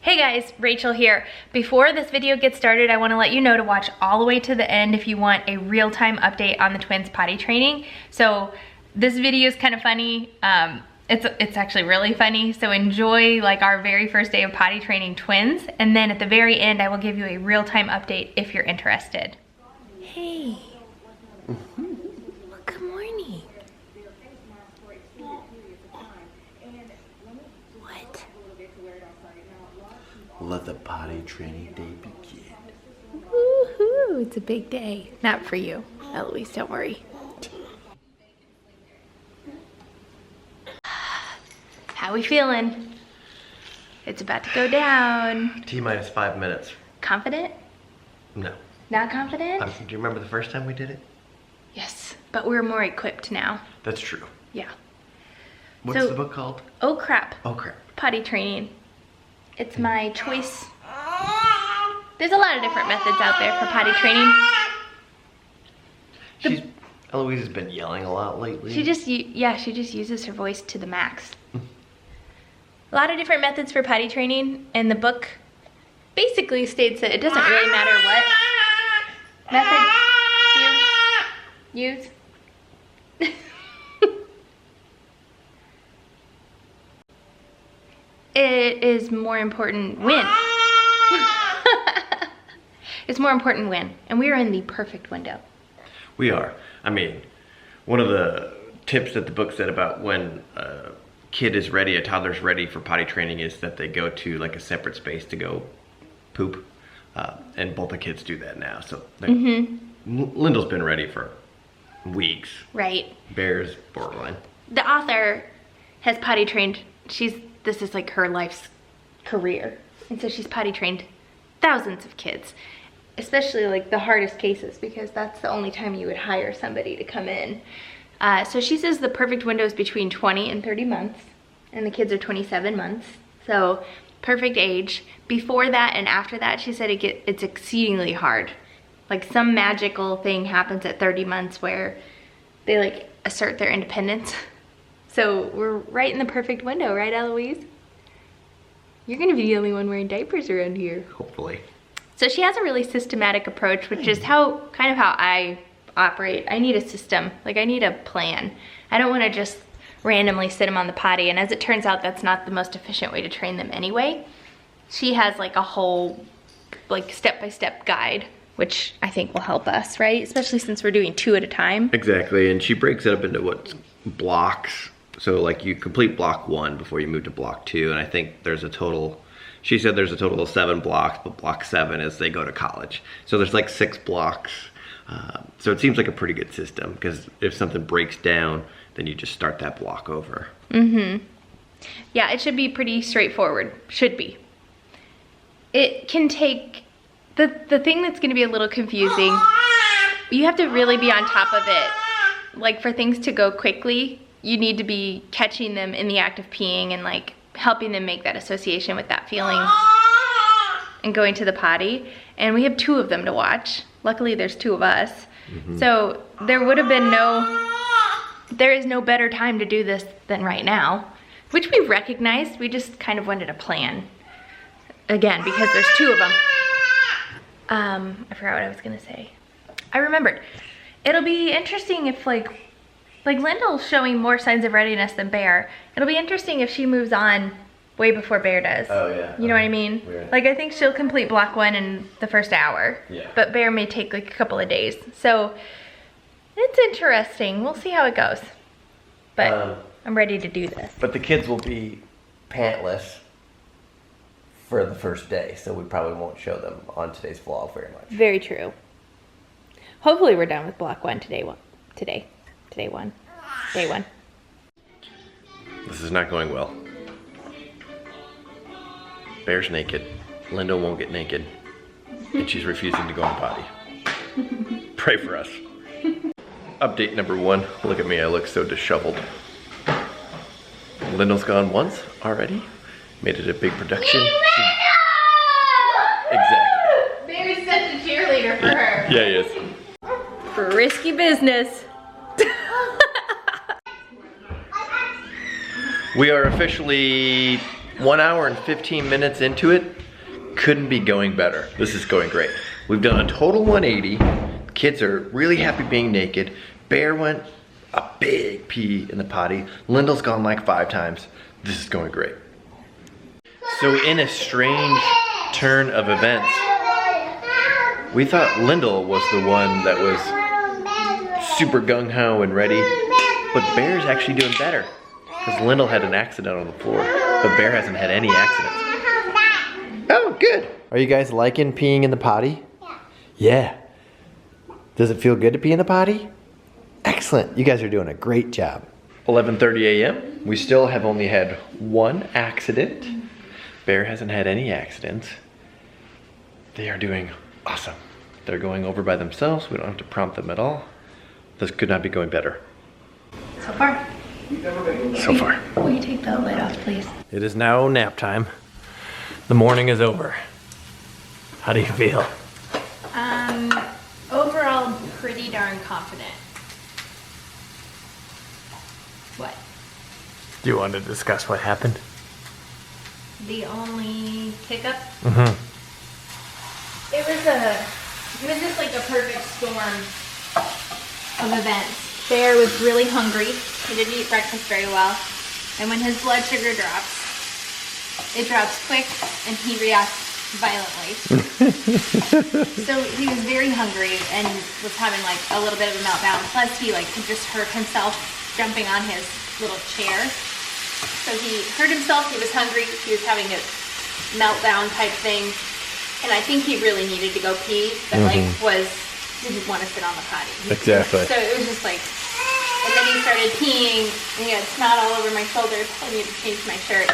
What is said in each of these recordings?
Hey guys, Rachel here. Before this video gets started, I want to let you know to watch all the way to the end if you want a real-time update on the twins' potty training. So this video is kind of funny. It's actually really funny. So enjoy like our very first day of potty training twins, and then at the very end, I will give you a real-time update if you're interested. Hey. Well, good morning. What? Let the potty training day begin. Woohoo! It's a big day. Not for you, Eloise, don't worry. How we feeling? It's about to go down. T-minus 5 minutes. Confident? No. Not confident? Do you remember the first time we did it? Yes, but we're more equipped now. That's true. Yeah. What's the book called? Oh crap. Oh crap. Potty training. It's my choice. There's a lot of different methods out there for potty training. Eloise has been yelling a lot lately. She just uses her voice to the max. A lot of different methods for potty training, and the book basically states that it doesn't really matter what method you use. It is more important when. It's more important when, and we are in the perfect window. We are. I mean, one of the tips that the book said about when a kid is ready, a toddler's ready for potty training, is that they go to like a separate space to go poop. And both the kids do that now. So Lyndle's been ready for weeks. Right. Bear's borderline. The author has potty trained. This is like her life's career. And so she's potty trained thousands of kids, especially like the hardest cases, because that's the only time you would hire somebody to come in. So she says the perfect window is between 20 and 30 months, and the kids are 27 months. So perfect age. Before that and after that, she said it's exceedingly hard. Like some magical thing happens at 30 months where they like assert their independence. So we're right in the perfect window, right, Eloise? You're gonna be the only one wearing diapers around here. Hopefully. So she has a really systematic approach, which is kind of how I operate. I need a system, like I need a plan. I don't wanna just randomly sit them on the potty, and as it turns out, that's not the most efficient way to train them anyway. She has like a whole like step-by-step guide, which I think will help us, right? Especially since we're doing 2 at a time. Exactly, and she breaks it up into blocks. So like you complete block 1 before you move to block 2, and I think there's a total, she said there's a total of 7 blocks, but block 7 is they go to college. So there's like 6 blocks. So it seems like a pretty good system, because if something breaks down, then you just start that block over. Yeah, it should be pretty straightforward, should be. It can take, the thing that's gonna be a little confusing, you have to really be on top of it. Like for things to go quickly, you need to be catching them in the act of peeing and like helping them make that association with that feeling and going to the potty. And we have 2 of them to watch. Luckily there's 2 of us. So there is no better time to do this than right now, which we recognized. We just kind of wanted a plan. Again, because there's 2 of them. I forgot what I was gonna say. I remembered. It'll be interesting if like Lyndle's showing more signs of readiness than Bear. It'll be interesting if she moves on way before Bear does. Oh yeah. You know what I mean? Weird. Like I think she'll complete block 1 in the first hour. Yeah. But Bear may take like a couple of days. So it's interesting. We'll see how it goes. But I'm ready to do this. But the kids will be pantless for the first day, so we probably won't show them on today's vlog very much. Very true. Hopefully we're done with block 1 today. Day one. This is not going well. Bear's naked. Linda won't get naked. And she's refusing to go on potty. Pray for us. Update number 1. Look at me, I look so disheveled. Lyndle's gone once already. Made it a big production. Exactly. Bear's such a cheerleader for her. Yeah, he is. For risky business. We are officially 1 hour and 15 minutes into it, couldn't be going better. This is going great. We've done a total 180. Kids are really happy being naked. Bear went a big pee in the potty. Lyndle's gone like 5 times. This is going great. So in a strange turn of events, we thought Lyndle was the one that was super gung-ho and ready, but Bear's actually doing better because Lyndle had an accident on the floor, but Bear hasn't had any accidents. Oh, good. Are you guys liking peeing in the potty? Yeah. Does it feel good to pee in the potty? Excellent. You guys are doing a great job. 11:30 a.m. We still have only had 1 accident. Bear hasn't had any accidents. They are doing awesome. They're going over by themselves. We don't have to prompt them at all. This could not be going better. So far. So far. Will you take the lid off, please? It is now nap time. The morning is over. How do you feel? Overall, pretty darn confident. What? Do you want to discuss what happened? The only hiccup? Mm-hmm. It was just like a perfect storm of events. Bear was really hungry. He didn't eat breakfast very well. And when his blood sugar drops, it drops quick and he reacts violently. So he was very hungry and was having like a little bit of a meltdown. Plus he just hurt himself jumping on his little chair. So he hurt himself, he was hungry, he was having a meltdown type thing. And I think he really needed to go pee, but didn't want to sit on the potty. Exactly. So it was just like, and then he started peeing, and he had snot all over my shoulders, so I needed to change my shirt.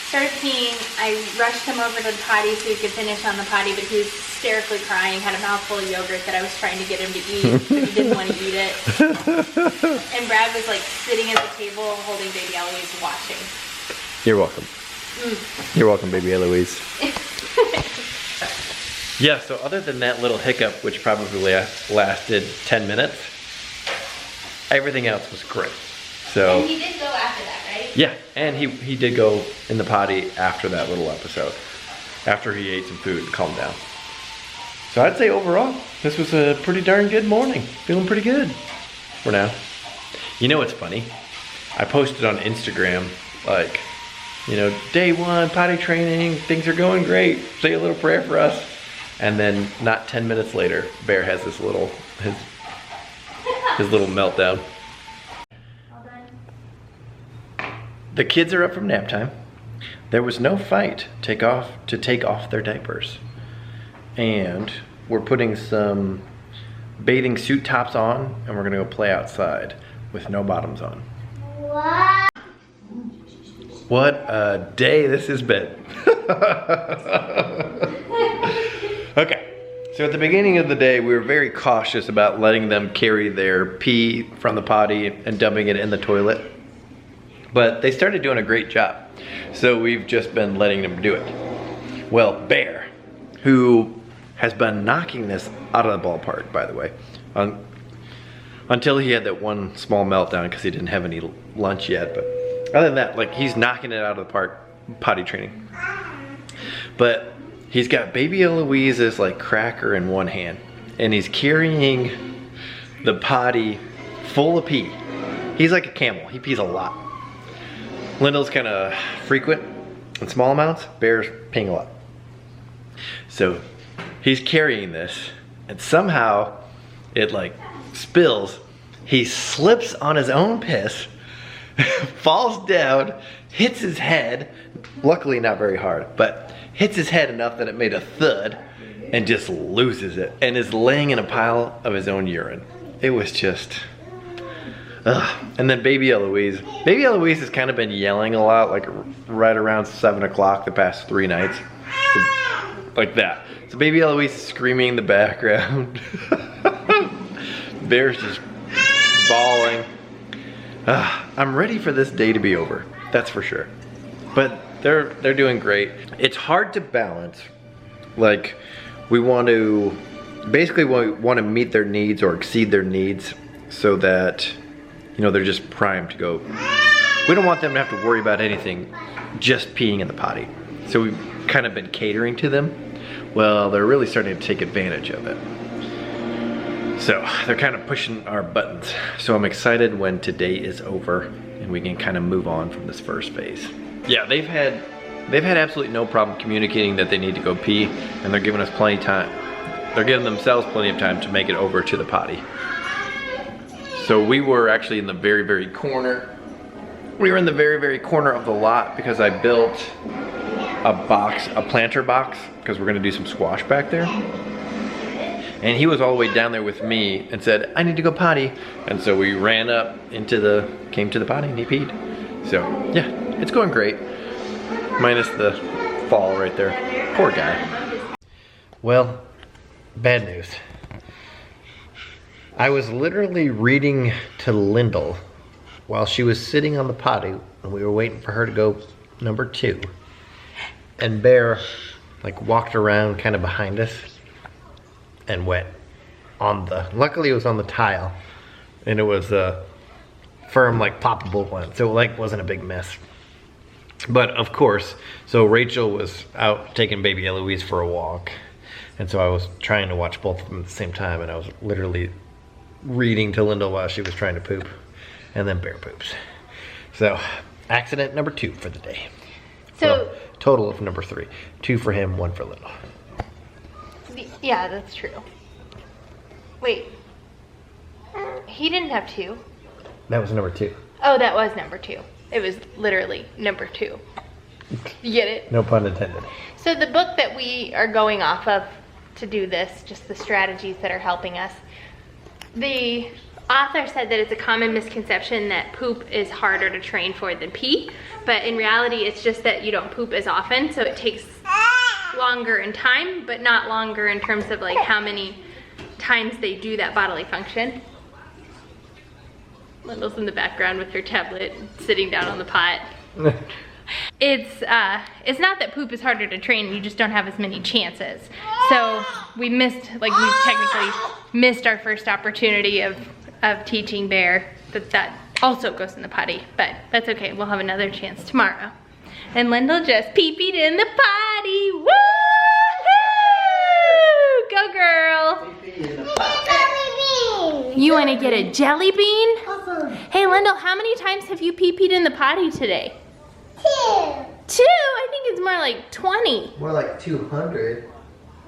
Started peeing, I rushed him over to the potty so he could finish on the potty, but he was hysterically crying, had a mouthful of yogurt that I was trying to get him to eat, but he didn't want to eat it. And Brad was like sitting at the table holding baby Eloise watching. You're welcome. You're welcome, baby Eloise. Yeah, so other than that little hiccup, which probably lasted 10 minutes, everything else was great. So, and he did go after that, right? Yeah, and he did go in the potty after that little episode, after he ate some food and calmed down. So I'd say overall, this was a pretty darn good morning. Feeling pretty good for now. You know what's funny? I posted on Instagram, like, you know, day 1, potty training, things are going great. Say a little prayer for us. And then not 10 minutes later, Bear has this little, his little meltdown. The kids are up from nap time. There was no fight to take off their diapers. And we're putting some bathing suit tops on and we're gonna go play outside with no bottoms on. What a day this has been. Okay, so at the beginning of the day, we were very cautious about letting them carry their pee from the potty and dumping it in the toilet. But they started doing a great job. So we've just been letting them do it. Well, Bear, who has been knocking this out of the ballpark, by the way, until he had that one small meltdown because he didn't have any lunch yet. But other than that, like, he's knocking it out of the park, potty training. But he's got baby Eloise's like cracker in one hand, and he's carrying the potty full of pee. He's like a camel, he pees a lot. Lyndle's kind of frequent in small amounts, Bear's peeing a lot. So he's carrying this, and somehow it like spills. He slips on his own piss, falls down, hits his head, luckily not very hard, but hits his head enough that it made a thud and just loses it and is laying in a pile of his own urine. It was just, ugh. And then baby Eloise has kind of been yelling a lot, like right around 7 o'clock the past 3 nights. Like that. So baby Eloise is screaming in the background. Bear's just bawling. I'm ready for this day to be over, that's for sure. But they're doing great. It's hard to balance. Like, we want to meet their needs or exceed their needs so that, you know, they're just primed to go. We don't want them to have to worry about anything just peeing in the potty. So we've kind of been catering to them. Well, they're really starting to take advantage of it. So they're kind of pushing our buttons. So I'm excited when today is over and we can kind of move on from this first phase. Yeah, they've had absolutely no problem communicating that they need to go pee, and they're giving us plenty of time. They're giving themselves plenty of time to make it over to the potty. So we were actually in the very, very corner. We were in the very, very corner of the lot because I built a planter box, because we're gonna do some squash back there. And he was all the way down there with me and said, I need to go potty. And so we ran up came to the potty and he peed. So yeah, it's going great. Minus the fall right there. Poor guy. Well, bad news. I was literally reading to Lyndle while she was sitting on the potty and we were waiting for her to go number 2. And Bear like walked around kind of behind us and went on luckily it was on the tile and it was a firm like poppable one. So it like wasn't a big mess. But of course, so Rachel was out taking baby Eloise for a walk. And so I was trying to watch both of them at the same time and I was literally reading to Lyndle while she was trying to poop. And then Bear poops. So, accident number 2 for the day. So, well, total of number 3. 2 for him, 1 for Lyndle. Yeah, that's true. Wait. He didn't have 2. That was number 2. Oh, that was number 2. It was literally number 2. You get it? No pun intended. So the book that we are going off of to do this, just the strategies that are helping us, the author said that it's a common misconception that poop is harder to train for than pee, but in reality it's just that you don't poop as often, so it takes longer in time, but not longer in terms of like how many times they do that bodily function. Lyndle's in the background with her tablet, sitting down on the pot. It's not that poop is harder to train, you just don't have as many chances. So we technically missed our first opportunity of teaching Bear that also goes in the potty, but that's okay, we'll have another chance tomorrow. And Lyndle just pee-peed in the potty, woo! Go girl! You wanna get a jelly bean? Awesome. Hey Lyndle, how many times have you pee-peed in the potty today? 2. 2? I think it's more like 20. More like 200.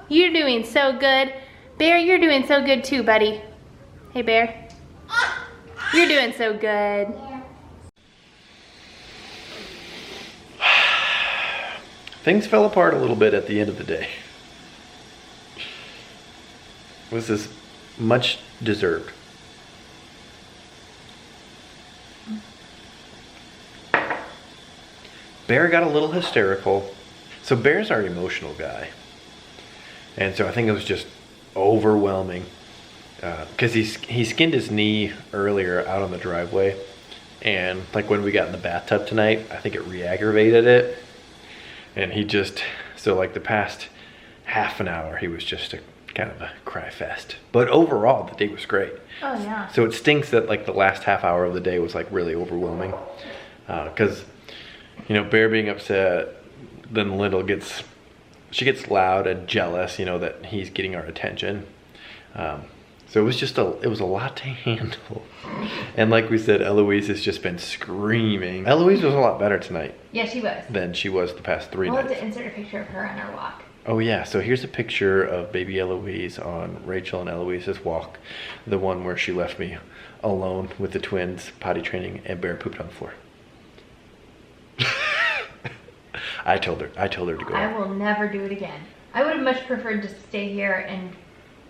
You're doing so good. Bear, you're doing so good too, buddy. Hey Bear. You're doing so good. Things fell apart a little bit at the end of the day. Was this much deserved? Bear got a little hysterical. So Bear's our emotional guy. And so I think it was just overwhelming. Because he skinned his knee earlier out on the driveway. And like when we got in the bathtub tonight, I think it re-aggravated it. And he just, so like the past half an hour, he was just kind of a cry fest. But overall, the day was great. Oh yeah. So it stinks that like the last half hour of the day was like really overwhelming. Because, you know, Bear being upset, then Lyndle gets loud and jealous, you know, that he's getting our attention. So it was just it was a lot to handle. And like we said, Eloise has just been screaming. Eloise was a lot better tonight. Yeah, she was. Than she was the past 3 We'll nights. have to insert a picture of her on our walk. Oh yeah, so here's a picture of baby Eloise on Rachel and Eloise's walk. The one where she left me alone with the twins, potty training, and Bear pooped on the floor. I told her to go. I will never do it again. I would have much preferred to stay here and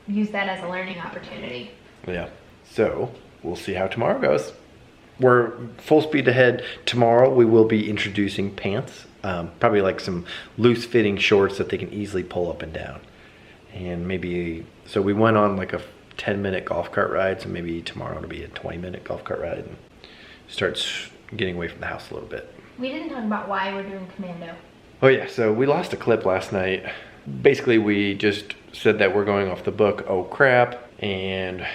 use that as a learning opportunity. Yeah, so we'll see how tomorrow goes. We're full speed ahead. Tomorrow we will be introducing pants, probably like some loose fitting shorts that they can easily pull up and down. And maybe, so we went on like a 10-minute golf cart ride, so maybe tomorrow it'll be a 20-minute golf cart ride and starts getting away from the house a little bit. We didn't talk about why we're doing commando. Oh yeah, so we lost a clip last night. Basically, we just said that we're going off the book, Oh Crap, and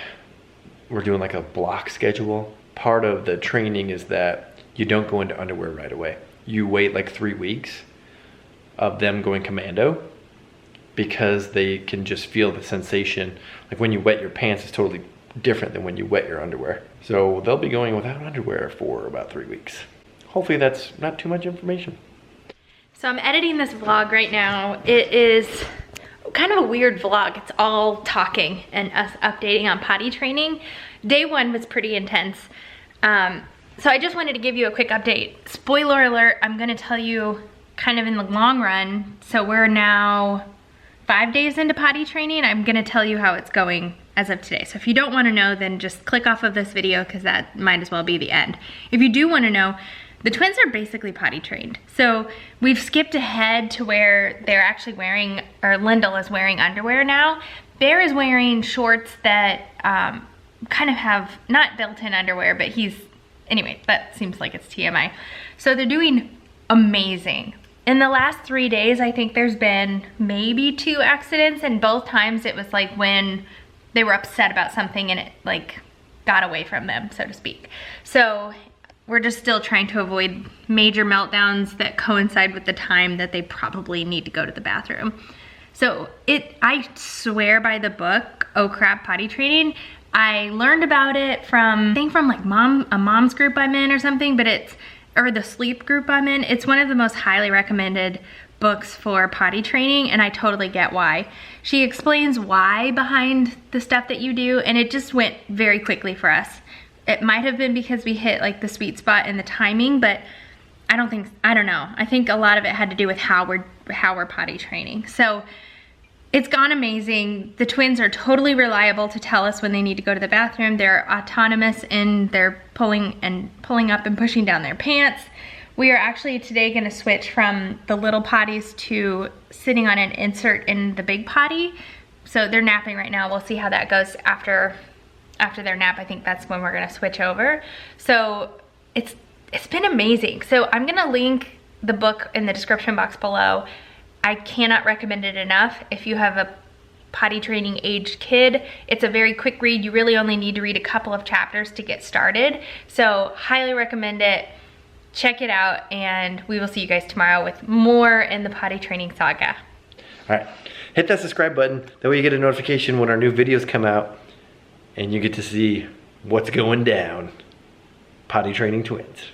we're doing like a block schedule. Part of the training is that you don't go into underwear right away. you wait like 3 weeks of them going commando, because they can just feel the sensation. Like when you wet your pants, it's totally different than when you wet your underwear. So they'll be going without underwear for about 3 weeks. Hopefully that's not too much information. So I'm editing this vlog right now. It is kind of a weird vlog. It's all talking and us updating on potty training. Day 1 was pretty intense. So I just wanted to give you a quick update. Spoiler alert, I'm gonna tell you kind of in the long run. So we're now 5 days into potty training. I'm gonna tell you how it's going as of today. So if you don't wanna know, then just click off of this video because that might as well be the end. If you do wanna know, the twins are basically potty trained. So we've skipped ahead to where they're actually wearing, or Lyndle is wearing underwear now. Bear is wearing shorts that kind of have, not built-in underwear, but anyway, that seems like it's TMI. So they're doing amazing. In the last 3 days, I think there's been maybe 2 accidents, and both times it was like when they were upset about something and it like got away from them, so to speak. So we're just still trying to avoid major meltdowns that coincide with the time that they probably need to go to the bathroom. So I swear by the book, Oh Crap Potty Training. I learned about it from, I think from like a mom's group I'm in or something, but or the sleep group I'm in. It's one of the most highly recommended books for potty training, and I totally get why. She explains why behind the stuff that you do, and it just went very quickly for us. It might have been because we hit like the sweet spot in the timing, but I don't know. I think a lot of it had to do with how we're potty training. So it's gone amazing. The twins are totally reliable to tell us when they need to go to the bathroom. They're autonomous in their pulling up and pushing down their pants. We are actually today gonna switch from the little potties to sitting on an insert in the big potty. So they're napping right now. We'll see how that goes after their nap. I think that's when we're gonna switch over. So it's been amazing. So I'm gonna link the book in the description box below. I cannot recommend it enough. If you have a potty training aged kid, it's a very quick read. You really only need to read a couple of chapters to get started. So highly recommend it. Check it out, and we will see you guys tomorrow with more in the potty training saga. All right, hit that subscribe button. That way you get a notification when our new videos come out, and you get to see what's going down. Potty training twins.